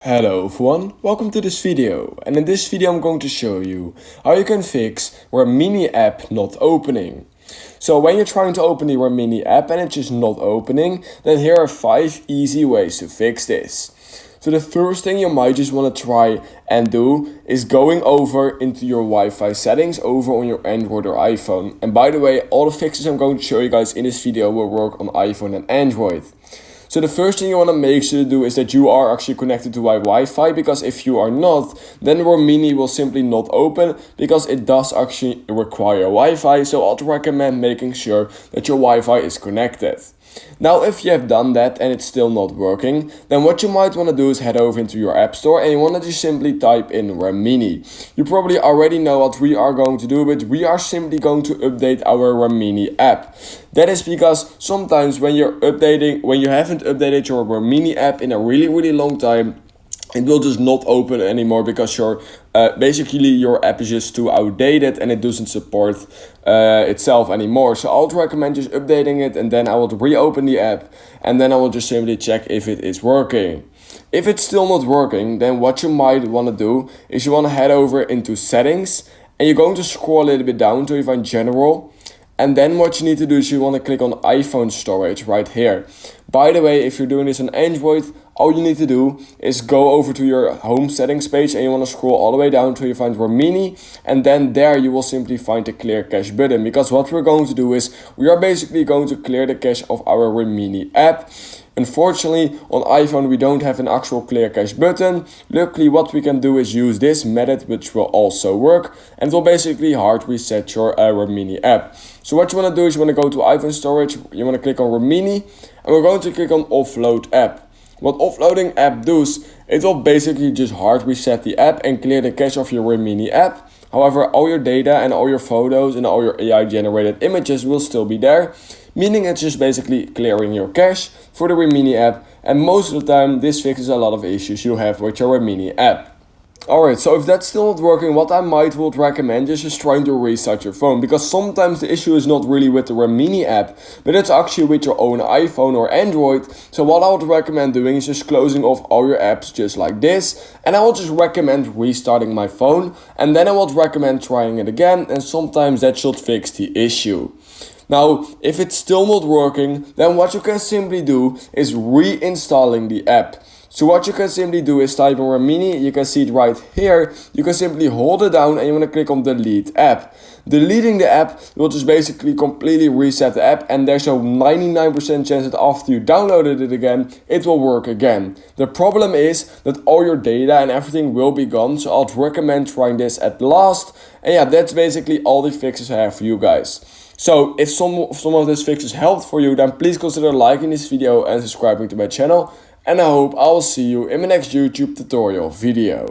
Hello everyone, welcome to this video, and in this video I'm going to show you how you can fix Remini app not opening. So when you're trying to open the Remini app and it's just not opening, then here are 5 easy ways to fix this. So the first thing you might just want to try and do is going over into your Wi-Fi settings over on your Android or iPhone. And by the way, all the fixes I'm going to show you guys in this video will work on iPhone and Android. So the first thing you want to make sure to do is that you are actually connected to Wi-Fi, because if you are not, then Remini will simply not open because it does actually require Wi-Fi. So I'd recommend making sure that your Wi-Fi is connected. Now, if you have done that and it's still not working, then what you might want to do is head over into your app store and you want to just simply type in Remini. You probably already know what we are going to do, but we are simply going to update our Remini app. That is because sometimes when you haven't updated your Remini app in a really long time, it will just not open anymore because basically your app is just too outdated and it doesn't support itself anymore. So I would recommend just updating it, and then I will reopen the app and then I will just simply check if it is working. If it's still not working, then what you might want to do is you want to head over into settings and you're going to scroll a little bit down until you find general. And then what you need to do is you want to click on iPhone storage right here. By the way, if you're doing this on Android, all you need to do is go over to your home settings page and you want to scroll all the way down until you find Remini, and then there you will simply find the clear cache button, because what we're going to do is we are basically going to clear the cache of our Remini app. Unfortunately, on iPhone we don't have an actual clear cache button. Luckily, what we can do is use this method, which will also work, and will basically hard reset your Remini app. So what you want to do is you want to go to iPhone storage, you want to click on Remini, and we're going to click on offload app. What offloading app does, it will basically just hard reset the app and clear the cache of your Remini app. However, all your data and all your photos and all your AI generated images will still be there, meaning it's just basically clearing your cache for the Remini app, and most of the time this fixes a lot of issues you have with your Remini app. Alright, so if that's still not working, what I would recommend is just trying to restart your phone, because sometimes the issue is not really with the Remini app, but it's actually with your own iPhone or Android. So what I would recommend doing is just closing off all your apps just like this, and I would just recommend restarting my phone, and then I would recommend trying it again, and sometimes that should fix the issue. Now, if it's still not working, then what you can simply do is reinstalling the app. So what you can simply do is type in Remini, you can see it right here. You can simply hold it down and you want to click on delete app. Deleting the app will just basically completely reset the app, and there's a 99% chance that after you downloaded it again, it will work again. The problem is that all your data and everything will be gone, so I'd recommend trying this at last. And yeah, that's basically all the fixes I have for you guys. So if some of these fixes helped for you, then please consider liking this video and subscribing to my channel. And I hope I will see you in my next YouTube tutorial video.